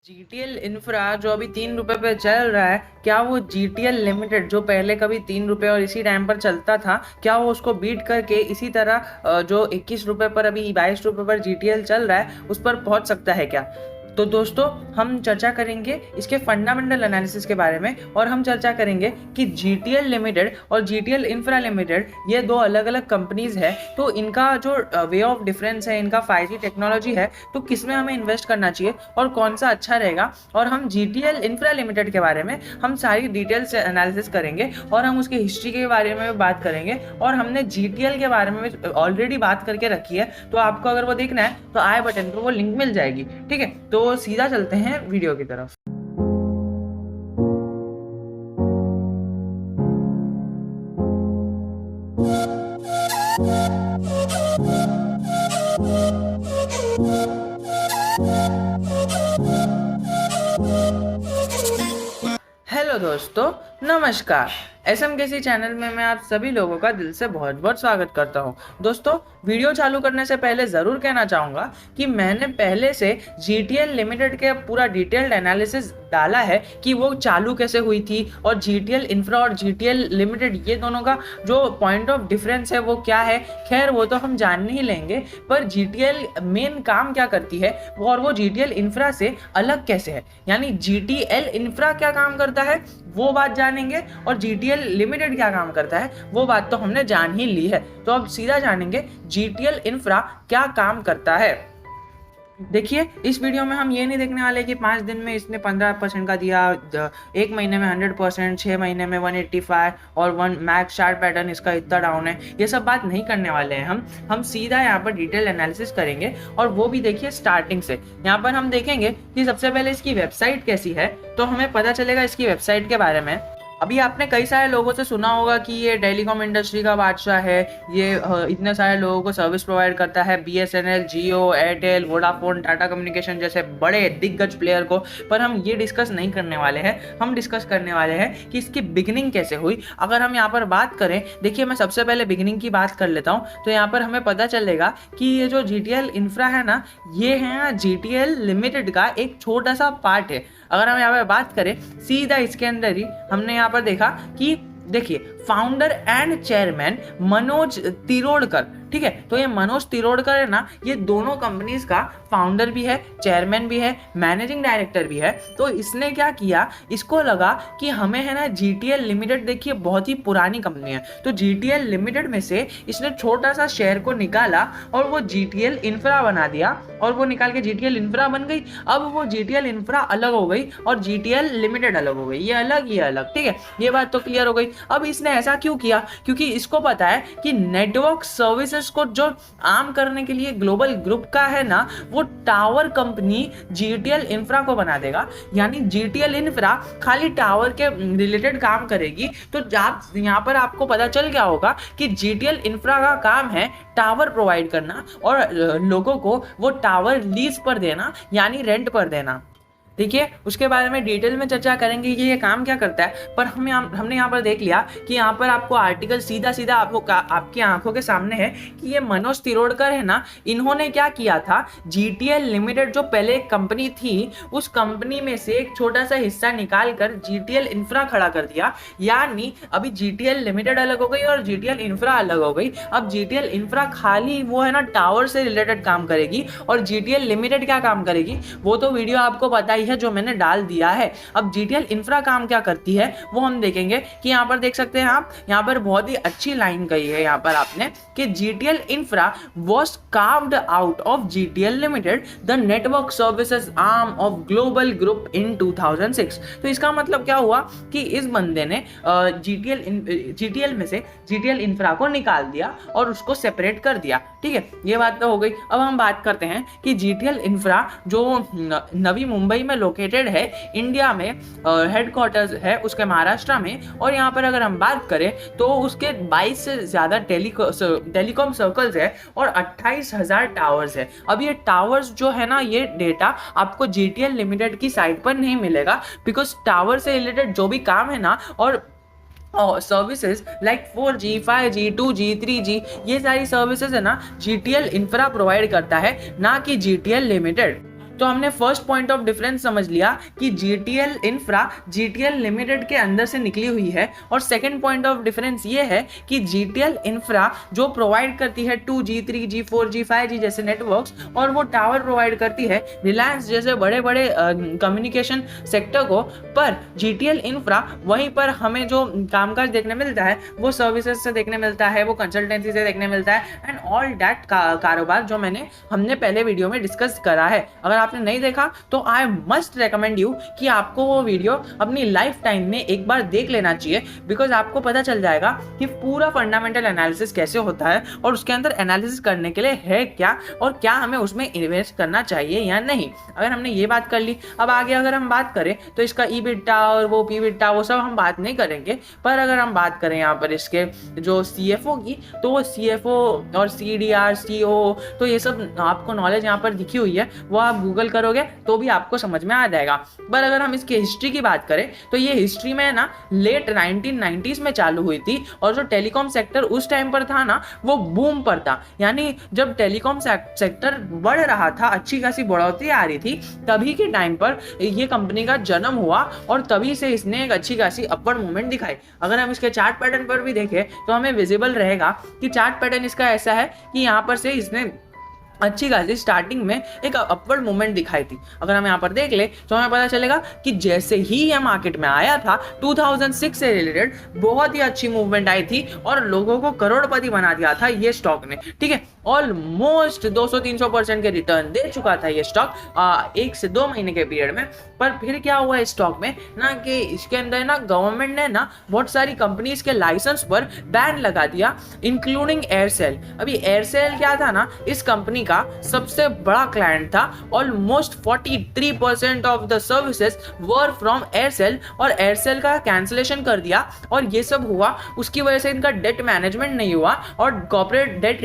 GTL infra जो अभी 3 रुपए पे चल रहा है, क्या वो जीटीएल लिमिटेड जो पहले कभी 3 रुपए और इसी टाइम पर चलता था, क्या वो उसको बीट करके इसी तरह जो 21 रुपए पर अभी 22 रुपए पर जीटीएल चल रहा है उस पर पहुंच सकता है क्या? तो दोस्तों, हम चर्चा करेंगे इसके फंडामेंटल एनालिसिस के बारे में और हम चर्चा करेंगे कि जीटीएल लिमिटेड और जीटीएल इंफ्रा लिमिटेड ये दो अलग अलग कंपनीज है, तो इनका जो वे ऑफ डिफरेंस है, इनका 5G टेक्नोलॉजी है, तो किसमें हमें इन्वेस्ट करना चाहिए और कौन सा अच्छा रहेगा। और हम जीटीएल इंफ्रा लिमिटेड के बारे में हम सारी डिटेल से एनालिसिस करेंगे और हम उसकी हिस्ट्री के बारे में बात करेंगे और हमने जीटीएल के बारे में ऑलरेडी बात करके रखी है, तो आपको अगर वो देखना है तो आई बटन पर वो लिंक मिल जाएगी। ठीक है, तो सीधा चलते हैं वीडियो की तरफ। हेलो दोस्तों, नमस्कार। एसएमकेसी चैनल में मैं आप सभी लोगों का दिल से बहुत बहुत स्वागत करता हूं। दोस्तों, वीडियो चालू करने से पहले ज़रूर कहना चाहूँगा कि मैंने पहले से जीटीएल लिमिटेड के पूरा डिटेल्ड एनालिसिस डाला है कि वो चालू कैसे हुई थी और जीटीएल इंफ्रा और जीटीएल लिमिटेड ये दोनों का जो पॉइंट ऑफ डिफरेंस है वो क्या है। खैर, वो तो हम जान ही लेंगे, पर जीटीएल मेन काम क्या करती है और वो जीटीएल इंफ्रा से अलग कैसे है, यानी जीटीएल इंफ्रा क्या काम करता है वो बात जानेंगे और जीटीएल लिमिटेड क्या काम करता है वो बात तो हमने जान ही ली है। तो अब सीधा जानेंगे जीटीएल इंफ्रा क्या काम करता है। देखिए, इस वीडियो में हम ये नहीं देखने वाले कि 5 दिन में इसने 15% का दिया, 1 महीने में 100%, 6 महीने में 185 और 1 मैक्स चार्ट पैटर्न इसका इतना डाउन है। ये सब बात नहीं करने वाले हैं। हम सीधा यहाँ पर डिटेल एनालिसिस करेंगे और वो भी देखिए स्टार्टिंग से। यहाँ पर हम देखेंगे कि सबसे पहले इसकी वेबसाइट कैसी है, तो हमें पता चलेगा इसकी वेबसाइट के बारे में। अभी आपने कई सारे लोगों से सुना होगा कि ये टेलीकॉम इंडस्ट्री का बादशाह है, ये इतने सारे लोगों को सर्विस प्रोवाइड करता है, बीएसएनएल, जियो, एयरटेल, वोडाफोन, टाटा कम्युनिकेशन जैसे बड़े दिग्गज प्लेयर को। पर हम ये डिस्कस नहीं करने वाले हैं, हम डिस्कस करने वाले हैं कि इसकी बिगिनिंग कैसे हुई। अगर हम यहाँ पर बात करें, देखिए मैं सबसे पहले बिगिनिंग की बात कर लेता हूँ, तो यहाँ पर हमें पता चलेगा कि ये जो जीटीएल इंफ्रा है ना, ये है जीटीएल लिमिटेड का एक छोटा सा पार्ट है। अगर हम यहाँ पर बात करें सीधा इसके अंदर ही, हमने यहाँ पर देखा कि देखिए founder and chairman Manoj Tirodkar, ठीक है, तो ये मनोज तिरोडकर है ना, ये दोनों कंपनीज का फाउंडर भी है, चेयरमैन भी है, मैनेजिंग डायरेक्टर भी है। तो इसने क्या किया, इसको लगा कि हमें है ना जीटीएल लिमिटेड, देखिए बहुत ही पुरानी कंपनी है, तो जीटीएल लिमिटेड में से इसने छोटा सा शेयर को निकाला और वो जीटीएल इंफ्रा बना दिया और वो निकाल के जीटीएल इंफ्रा बन गई। अब वो जीटीएल इंफ्रा अलग हो गई और जीटीएल लिमिटेड अलग हो गई, ये अलग, ठीक है, ये बात तो क्लियर हो गई। अब इसने ऐसा क्यों किया, क्योंकि इसको पता है कि नेटवर्क सर्विसेज को जो आम करने के लिए ग्लोबल ग्रुप का है ना, वो टावर कंपनी जीटीएल इंफ्रा को बना देगा, यानी जीटीएल इंफ्रा खाली टावर के रिलेटेड काम करेगी। तो आप यहाँ पर आपको पता चल गया होगा कि जीटीएल इंफ्रा का काम है टावर प्रोवाइड करना और लोगों को वो टावर लीज पर देना, यानी रेंट पर देना। देखिए, उसके बारे में डिटेल में चर्चा करेंगे कि ये काम क्या करता है, पर हमने यहाँ पर देख लिया कि यहाँ पर आपको आर्टिकल सीधा आपको आपकी आंखों के सामने है कि ये मनोज तिरोडकर है ना, इन्होंने क्या किया था, जीटीएल लिमिटेड जो पहले एक कंपनी थी, उस कंपनी में से एक छोटा सा हिस्सा निकाल कर जीटीएल इंफ्रा खड़ा कर दिया। यानी अभी जीटीएल लिमिटेड अलग हो गई और जीटीएल इंफ्रा अलग हो गई। अब जीटीएल इंफ्रा खाली वो है ना टावर से रिलेटेड काम करेगी और जीटीएल लिमिटेड क्या काम करेगी वो तो वीडियो आपको पता ही है जो मैंने डाल दिया है। अब जीटीएल इंफ्रा काम क्या करती है वो हम देखेंगे कि यहाँ पर देख सकते हैं आप, यहाँ पर बहुत ही अच्छी लाइन कही है यहाँ पर आपने कि GTL infra was carved out of GTL Limited, the network services arm of global group in 2006। तो इसका मतलब क्या हुआ कि इस बंदे ने जीटीएल में से जीटीएल इंफ्रा को निकाल दिया और उसको सेपरेट कर दिया। ठीक है, ये बात तो हो गई। अब हम बात करते हैं कि जीटीएल इंफ्रा जो नवी मुंबई में लोकेटेड है, इंडिया में हेडक्वार्टर्स है उसके महाराष्ट्र में, और यहाँ पर अगर हम बात करें तो उसके 22 से ज़्यादा टेलीकॉम सर्कल्स है और 28,000 टावर्स है। अब ये टावर्स जो है ना, ये डेटा आपको जीटीएल लिमिटेड की साइट पर नहीं मिलेगा, बिकॉज टावर से रिलेटेड जो भी काम है ना और services like 4G, 5G, 2G, 3G, ये सारी सर्विसेज है ना जीटीएल इंफ्रा प्रोवाइड करता है, ना कि जीटीएल लिमिटेड। तो हमने फर्स्ट पॉइंट ऑफ डिफरेंस समझ लिया कि जीटीएल इंफ्रा जीटीएल लिमिटेड के अंदर से निकली हुई है, और सेकंड पॉइंट ऑफ डिफरेंस ये है कि जीटीएल इंफ्रा जो प्रोवाइड करती है 2G 3G 4G 5G जैसे नेटवर्क्स, और वो टावर प्रोवाइड करती है रिलायंस जैसे बड़े बड़े कम्युनिकेशन सेक्टर को। पर जीटीएल इंफ्रा वहीं पर हमें जो कामकाज देखने मिलता है वो सर्विसेज से देखने मिलता है, वो कंसल्टेंसी से देखने मिलता है, एंड ऑल दैट कारोबार जो हमने पहले वीडियो में डिस्कस करा है। अगर आपने नहीं देखा तो आई मस्ट रेकमेंड यू कि आपको वो वीडियो अपनी लाइफ टाइम में एक बार देख लेना चाहिए, बिकॉज आपको पता चल जाएगा कि पूरा फंडामेंटल एनालिसिस कैसे होता है और उसके अंदर एनालिसिस करने के लिए है क्या, और क्या हमें उसमें इन्वेस्ट करना चाहिए या नहीं। अगर हमने ये बात कर ली, अब आगे अगर हम बात करें तो इसका ईबिटा और वो पीबिटा वो सब हम बात नहीं करेंगे, पर अगर हम बात करें यहाँ पर इसके जो सीएफओ की, तो वो सीएफओ और सीडीआर सीओ, तो ये सब आपको नॉलेज यहाँ पर दिखी हुई है, वो आप गूगल करोगे तो भी आपको समझ में आ जाएगा। पर अगर हम इसकी हिस्ट्री की बात करें तो ये हिस्ट्री में ना लेट 1990s में चालू हुई थी, और जो टेलीकॉम सेक्टर उस टाइम पर था ना वो बूम पर था। यानी जब टेलीकॉम सेक्टर बढ़ रहा था, अच्छी खासी बढ़ोतरी आ रही थी, तभी के टाइम पर ये कंपनी का जन्म हुआ, और तभी से इसने एक अच्छी खासी अपवर्ड मूवमेंट दिखाई। अगर हम इसके चार्ट पैटर्न पर भी देखें तो हमें विजिबल रहेगा कि चार्ट पैटर्न इसका ऐसा है कि यहाँ पर से इसने अच्छी खासी स्टार्टिंग में एक अपवर्ड मूवमेंट दिखाई थी। अगर हम यहाँ पर देख ले तो हमें पता चलेगा कि जैसे ही ये मार्केट में आया था 2006 से रिलेटेड बहुत ही अच्छी मूवमेंट आई थी, और लोगों को करोड़पति बना दिया था ये स्टॉक ने। ठीक है, ऑलमोस्ट 200-300% के रिटर्न दे चुका था ये स्टॉक 1 से 2 महीने के पीरियड में। पर फिर क्या हुआ इस स्टॉक में ना कि इसके अंदर ना गवर्नमेंट ने ना बहुत सारी कंपनीज के लाइसेंस पर बैन लगा दिया, इंक्लूडिंग एयरसेल। अभी एयरसेल क्या था ना, इस कंपनी का सबसे बड़ा क्लाइंट था। Almost 43% of the services were from Aircel, और एयरसेल का कैंसिलेशन कर दिया, और ये सब हुआ उसकी वजह से इनका डेट मैनेजमेंट नहीं हुआ, और कॉर्पोरेट डेट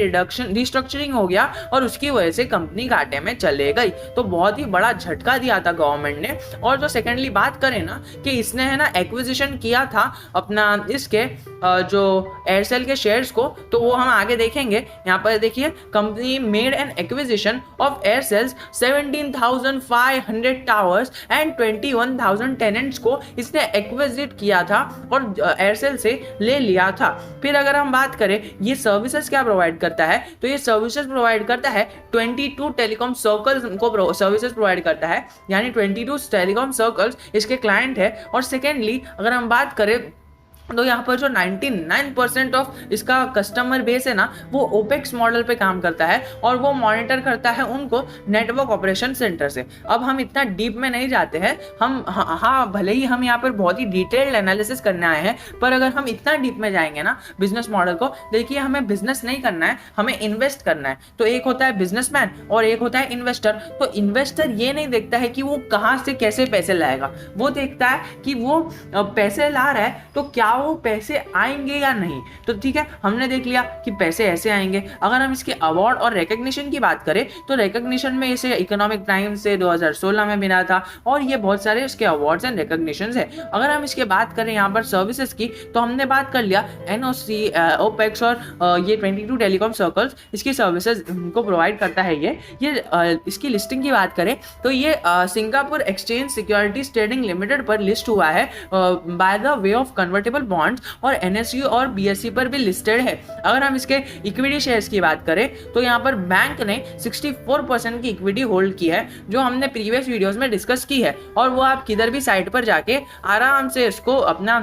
रिस्ट्रक्चरिंग हो गया, और उसकी वजह से कंपनी घाटे में चले गई। तो बहुत ही बड़ा झटका दिया था गवर्नमेंट ने। और जो सेकेंडली बात करें ना कि इसने है ना एक्विजिशन किया था अपना इसके जो एयरसेल के शेयर्स को, तो वो हम आगे देखेंगे। यहाँ पर देखिए, company made an acquisition of Aircel's 17,500 towers and 21,000 tenants को इसने एक्विजिट किया था और एयरसेल से ले लिया था। फिर अगर हम बात करें ये सर्विसेज क्या प्रोवाइड करता है, तो ये सर्विसेज प्रोवाइड करता है 22 टेलीकॉम सर्कल्स को सर्विसेज प्रोवाइड करता है, यानी 22 टेलीकॉम सर्कल्स इसके क्लाइंट है। और सेकेंडली अगर हम बात करें तो यहाँ पर जो 99% ऑफ इसका कस्टमर बेस है ना, वो ओपेक्स मॉडल पे काम करता है, और वो मॉनिटर करता है उनको नेटवर्क ऑपरेशन सेंटर से। अब हम इतना डीप में नहीं जाते हैं, हम हाँ भले ही हम यहाँ पर बहुत ही डिटेल्ड एनालिसिस करने आए हैं, पर अगर हम इतना डीप में जाएंगे ना बिजनेस मॉडल को, देखिए हमें बिजनेस नहीं करना है, हमें इन्वेस्ट करना है। तो एक होता है बिजनेसमैन और एक होता है इन्वेस्टर। तो इन्वेस्टर ये नहीं देखता है कि वो कहाँ से कैसे पैसे लाएगा, वो देखता है कि वो पैसे ला रहा है तो क्या वो पैसे आएंगे या नहीं। तो ठीक है, हमने देख लिया कि पैसे ऐसे आएंगे। अगर हम इसके अवार्ड और रिकग्निशन की बात करें तो रिकग्निशन में इसे इकोनॉमिक टाइम्स से 2016 में मिला था, और ये बहुत सारे इसके अवार्ड्स एंड रिकग्निशंस है। अगर हम इसके बात करें यहाँ पर सर्विसेज की, तो हमने बात कर लिया एनओसी, ओपेक्स और ये 22 टेलीकॉम सर्कल्स इसकी सर्विसेज को प्रोवाइड करता है। ये इसकी लिस्टिंग की बात करें तो ये Singapore exchange securities trading limited पर लिस्ट हुआ है by the way of convertible bonds, और एनएसयू और बीएसई पर भी लिस्टेड है। अगर हम इसके इक्विटी शेयर्स की बात करें तो यहाँ पर बैंक ने 64% की इक्विटी होल्ड की है, जो हमने प्रीवियस वीडियोस में डिस्कस की है, और वो आप किधर भी साइट पर जाके आराम से इसको अपना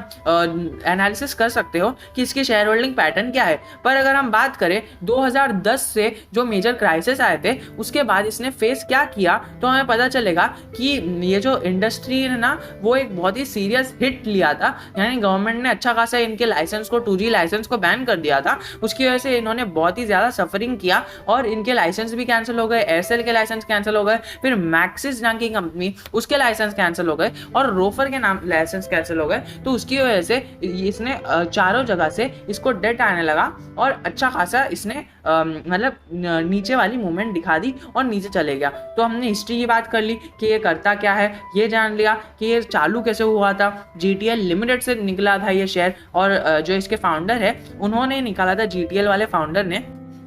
एनालिसिस कर सकते हो कि इसकी शेयर होल्डिंग पैटर्न क्या है। पर अगर हम बात करें 2010 से जो मेजर क्राइसिस आए थे उसके बाद इसने फेस क्या किया, तो हमें पता चलेगा कि ये जो इंडस्ट्री है ना वो एक बहुत ही सीरियस हिट लिया था। यानी गवर्नमेंट ने अच्छा खासा इनके लाइसेंस को 2G लाइसेंस को बैन कर दिया था, उसकी वजह से इन्होंने बहुत ही ज़्यादा सफरिंग किया, और इनके लाइसेंस भी कैंसिल हो गए, एयरसेल के लाइसेंस कैंसिल हो गए, फिर मैक्सिस नाम की कंपनी उसके लाइसेंस कैंसिल हो गए, और रोफर के नाम लाइसेंस कैंसिल हो गए। तो उसकी वजह से इसने चारों जगह से इसको डेट आने लगा, और अच्छा खासा इसने मतलब नीचे वाली मूवमेंट दिखा दी और नीचे चले गया। तो हमने हिस्ट्री की बात कर ली कि ये करता क्या है, ये जान लिया कि ये चालू कैसे हुआ था। जीटीएल लिमिटेड से निकला था ये शेयर, और जो इसके फाउंडर है उन्होंने निकाला था, जीटीएल वाले फाउंडर ने।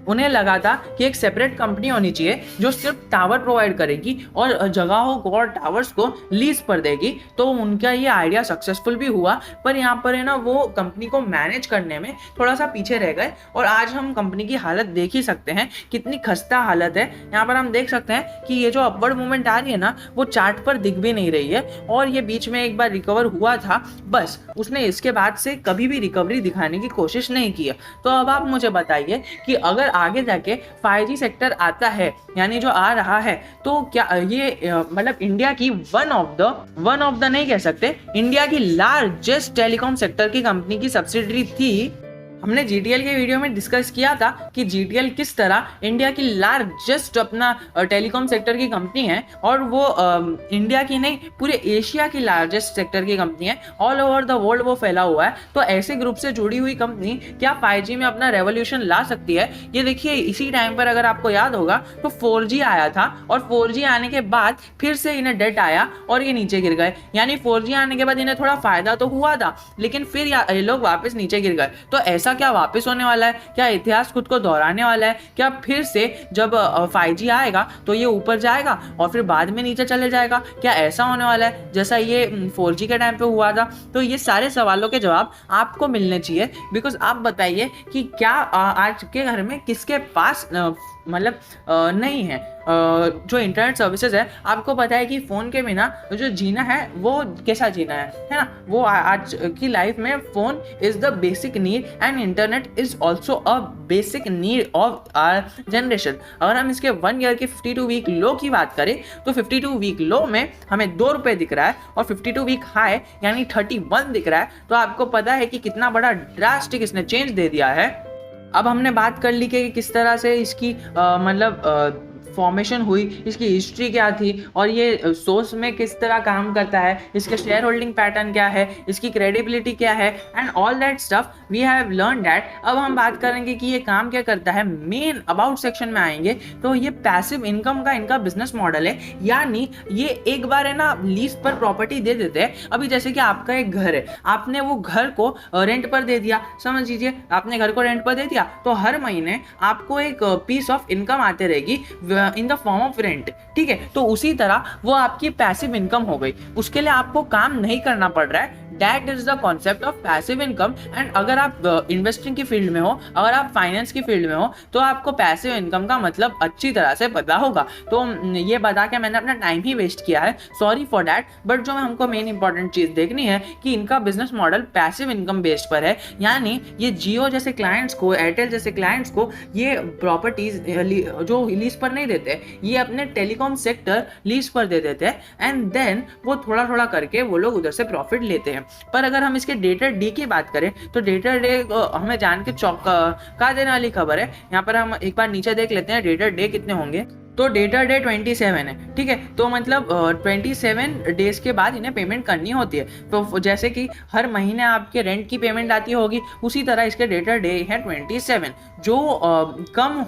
उन्हें लगा था कि एक सेपरेट कंपनी होनी चाहिए जो सिर्फ टावर प्रोवाइड करेगी और जगहों को और टावर्स को लीज पर देगी। तो उनका ये आइडिया सक्सेसफुल भी हुआ, पर यहाँ पर है ना वो कंपनी को मैनेज करने में थोड़ा सा पीछे रह गए और आज हम कंपनी की हालत देख ही सकते हैं, कितनी खस्ता हालत है। यहाँ पर हम देख सकते हैं कि ये जो अपवर्ड मूवमेंट आ रही है ना वो चार्ट पर दिख भी नहीं रही है और ये बीच में एक बार रिकवर हुआ था, बस उसने इसके बाद से कभी भी रिकवरी दिखाने की कोशिश नहीं की है। तो अब आप मुझे बताइए कि अगर आगे जाके 5G सेक्टर आता है, यानी जो आ रहा है, तो क्या ये मतलब इंडिया की वन ऑफ द नहीं कह सकते, इंडिया की लार्जेस्ट टेलीकॉम सेक्टर की कंपनी की सब्सिडरी थी। हमने GTL के वीडियो में डिस्कस किया था कि GTL किस तरह इंडिया की लार्जेस्ट अपना टेलीकॉम सेक्टर की कंपनी है और वो इंडिया की नहीं पूरे एशिया की लार्जेस्ट सेक्टर की कंपनी है, ऑल ओवर द वर्ल्ड वो फैला हुआ है। तो ऐसे ग्रुप से जुड़ी हुई कंपनी क्या 5G में अपना रेवोल्यूशन ला सकती है? ये देखिए इसी टाइम पर अगर आपको याद होगा तो 4G आया था और 4G आने के बाद फिर से इन्हें डेट आया और ये नीचे गिर गए, यानी 4G आने के बाद इन्हें थोड़ा फायदा तो हुआ था लेकिन फिर ये लोग वापस नीचे गिर गए। तो ऐसा क्या वापस होने वाला है? क्या इतिहास खुद को दोहराने वाला है? क्या फिर से जब 5G आएगा तो ये ऊपर जाएगा और फिर बाद में नीचे चले जाएगा? क्या ऐसा होने वाला है जैसा ये 4G के टाइम पे हुआ था? तो ये सारे सवालों के जवाब आपको मिलने चाहिए, बिकॉज आप बताइए कि क्या आज के घर में किसके पास मतलब नहीं है जो इंटरनेट सर्विसेज है। आपको पता है कि फ़ोन के बिना जो जीना है वो कैसा जीना है ना? वो आज की लाइफ में phone is the basic need and internet is also a basic need of our generation. अगर हम इसके 1 ईयर की 52 वीक लो की बात करें तो 52 वीक लो में हमें ₹2 दिख रहा है और 52 वीक हाई यानी 31 दिख रहा है। तो आपको पता है कि कितना बड़ा ड्रास्टिक इसने चेंज दे दिया है। अब हमने बात कर ली कि किस तरह से इसकी मतलब फॉर्मेशन हुई, इसकी हिस्ट्री क्या थी और ये सोर्स में किस तरह काम करता है, इसके शेयर होल्डिंग पैटर्न क्या है, इसकी क्रेडिबिलिटी क्या है and all that stuff we have learn that. अब हम बात करेंगे कि ये काम क्या करता है। मेन अबाउट सेक्शन में आएंगे तो ये पैसिव इनकम का इनका बिजनेस मॉडल है, यानी ये एक बार है ना लीज पर प्रॉपर्टी दे देते हैं। अभी जैसे कि आपका एक घर है, आपने वो घर को रेंट पर दे दिया, समझ लीजिए आपने घर को रेंट पर दे दिया, तो हर महीने आपको एक पीस ऑफ इनकम आते रहेगी in the form of rent, ठीक है। तो उसी तरह वो आपकी पैसिव इनकम हो गई, उसके लिए आपको काम नहीं करना पड़ रहा है। That is the concept of passive income. And अगर आप इन्वेस्टिंग की फील्ड में हो, अगर आप फाइनेंस की फील्ड में हो, तो आपको पैसिव इनकम का मतलब अच्छी तरह से पता होगा। तो ये बता के मैंने अपना टाइम ही वेस्ट किया है, सॉरी फॉर दैट। बट जो हमको मेन इंपॉर्टेंट चीज़ देखनी है कि इनका business model passive income based पर है, यानी ये जियो जैसे क्लाइंट्स को, एयरटेल जैसे क्लाइंट्स को ये प्रॉपर्टीज जो लीज पर नहीं देते, ये अपने टेलीकॉम सेक्टर लीज पर दे देते हैं एंड देन वो थोड़ा थोड़ा करके वो लोग उधर से प्रॉफिट लेते हैं। पर अगर हम इसके डेटर डे की बात करें तो डेटर डे हमें जान के चौंका देने वाली खबर है। यहाँ पर हम एक बार नीचे देख लेते हैं डेटर डे कितने होंगे। तो डेटर डे 27 है, ठीक है। तो मतलब 27 डेज के बाद इन्हें पेमेंट करनी होती है। तो जैसे कि हर महीने आपके रेंट की पेमेंट आती होगी, उसी तरह इसके डेटर डे है 27, जो कम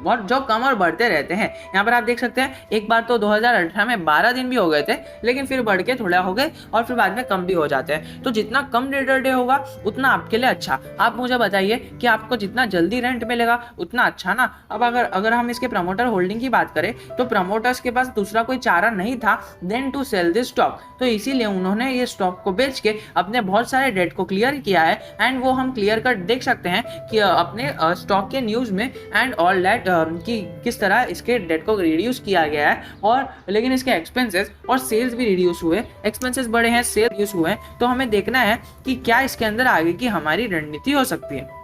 और जो कम और बढ़ते रहते हैं। यहाँ पर आप देख सकते हैं एक बार तो 2018 में 12 दिन भी हो गए थे, लेकिन फिर बढ़ के थोड़ा हो गए और फिर बाद में कम भी हो जाते हैं। तो जितना कम डेटर डे होगा उतना आपके लिए अच्छा। आप मुझे बताइए कि आपको जितना जल्दी रेंट मिलेगा उतना अच्छा ना। अब अगर हम इसके प्रमोटर होल्डिंग की बात करें तो प्रमोटर्स के पास दूसरा कोई चारा नहीं था then to sell this stock. तो इसीलिए उन्होंने ये स्टॉक को बेच के अपने बहुत सारे डेट को क्लियर किया है एंड वो हम क्लियर कट देख सकते हैं कि अपने स्टॉक के न्यूज़ में एंड ऑल दैट कि किस तरह इसके डेट को रिड्यूस किया गया है। और लेकिन इसके एक्सपेंसेस और सेल्स भी रिड्यूस हुए, एक्सपेंसेस बढ़े हैं, सेल रिड्यूस हुए हैं। तो हमें देखना है कि क्या इसके अंदर आगे की हमारी रणनीति हो सकती है।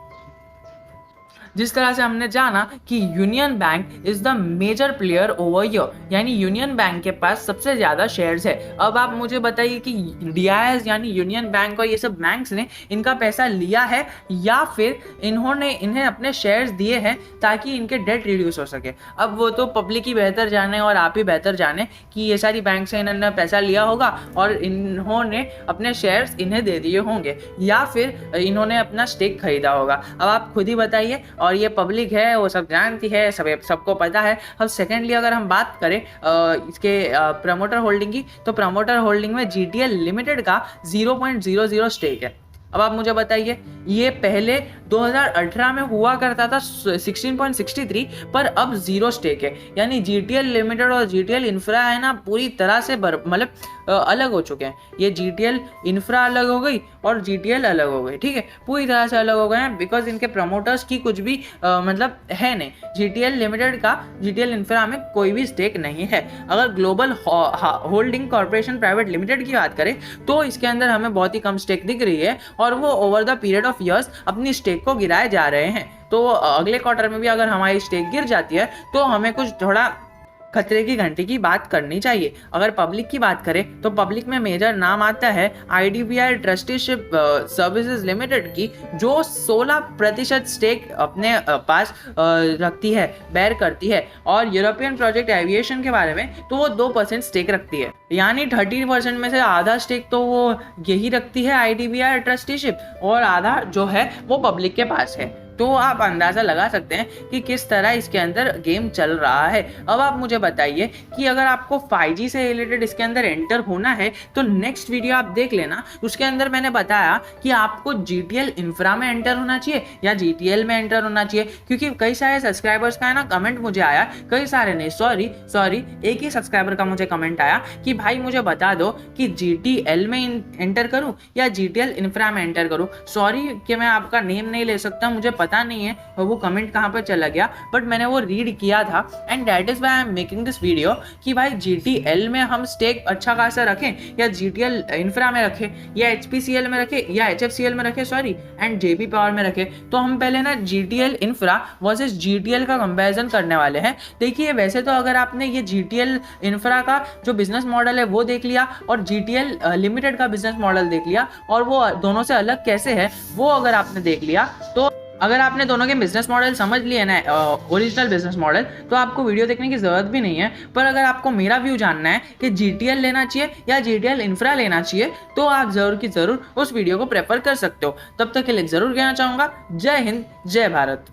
जिस तरह से हमने जाना कि union bank is the major player over here, यानी यूनियन बैंक के पास सबसे ज्यादा शेयर्स है। अब आप मुझे बताइए कि DIS यानी यूनियन बैंक और ये सब बैंक्स ने इनका पैसा लिया है या फिर इन्हें अपने शेयर्स दिए हैं ताकि इनके डेट रिड्यूस हो सके। अब वो तो पब्लिक ही बेहतर जाने और आप ही बेहतर जाने कि ये सारी बैंक से इन्होंने पैसा लिया होगा और इन्होंने अपने शेयर्स इन्हें दे दिए होंगे या फिर इन्होंने अपना स्टेक खरीदा होगा। अब आप खुद ही बताइए। और ये पब्लिक है, वो सब जानती है, सबको पता है। अब सेकेंडली अगर हम बात करें इसके प्रमोटर होल्डिंग की, तो प्रमोटर होल्डिंग में GTL लिमिटेड का 0.00 स्टेक है। अब आप मुझे बताइए, ये पहले 2018 में हुआ करता था 16.63, पर अब 0 स्टेक है। यानी GTL लिमिटेड और GTL इंफ्रा है ना पूरी तरह से मतलब अलग हो चुके हैं। ये GTL इंफ्रा अलग हो गई और GTL अलग हो गई, ठीक है, पूरी तरह से अलग हो गए हैं, बिकॉज इनके प्रमोटर्स की कुछ भी मतलब है नहीं। GTL लिमिटेड का GTL इंफ्रा में कोई भी स्टेक नहीं है। अगर global holding corporation private limited की बात करें तो इसके अंदर हमें बहुत ही कम स्टेक दिख रही है और वो over the period of years अपनी स्टेक को गिराए जा रहे हैं। तो अगले क्वार्टर में भी अगर हमारी स्टेक गिर जाती है तो हमें कुछ थोड़ा खतरे की घंटी की बात करनी चाहिए। अगर पब्लिक की बात करें तो पब्लिक में मेजर नाम आता है IDBI ट्रस्टीशिप सर्विसेज लिमिटेड की, जो 16% स्टेक अपने पास रखती है, बेयर करती है। और यूरोपियन प्रोजेक्ट एविएशन के बारे में तो वो 2% स्टेक रखती है। यानी 30% में से आधा स्टेक तो वो यही रखती है IDBI ट्रस्टीशिप, और आधा जो है वो पब्लिक के पास है। तो आप अंदाज़ा लगा सकते हैं कि किस तरह इसके अंदर गेम चल रहा है। अब आप मुझे बताइए कि अगर आपको 5G से रिलेटेड इसके अंदर एंटर होना है तो नेक्स्ट वीडियो आप देख लेना। उसके अंदर मैंने बताया कि आपको GTL इंफ्रा में एंटर होना चाहिए या GTL में एंटर होना चाहिए, क्योंकि कई सारे सब्सक्राइबर्स का है ना कमेंट मुझे आया, कई सारे नहीं, सॉरी एक ही सब्सक्राइबर का मुझे कमेंट आया कि भाई मुझे बता दो कि GTL में एंटर करूँ या GTL इंफ्रा में एंटर करूँ। सॉरी कि मैं आपका नेम नहीं ले सकता, मुझे पता नहीं है वो कमेंट कहाँ पे चला गया, बट मैंने वो रीड किया था and that is why I am making this video कि भाई GTL में हम स्टेक अच्छा खासा रखें या GTL इंफ्रा में रखें या HPCL में रखें या HFCL में रखें एंड JP पावर में रखें। तो हम पहले ना GTL इंफ्रा वर्सेस GTL का कंपैरिजन करने वाले हैं। देखिए वैसे तो अगर आपने ये GTL इंफ्रा का जो बिजनेस मॉडल है वो देख लिया और GTL लिमिटेड का बिजनेस मॉडल देख लिया और वो दोनों से अलग कैसे है वो अगर आपने देख लिया, तो अगर आपने दोनों के बिजनेस मॉडल समझ लिए ना, ओरिजिनल बिजनेस मॉडल, तो आपको वीडियो देखने की ज़रूरत भी नहीं है। पर अगर आपको मेरा व्यू जानना है कि GTL लेना चाहिए या GTL इंफ्रा लेना चाहिए, तो आप ज़रूर की ज़रूर उस वीडियो को प्रेफर कर सकते हो। तब तक के लिए ज़रूर कहना चाहूँगा, जय हिंद, जय भारत।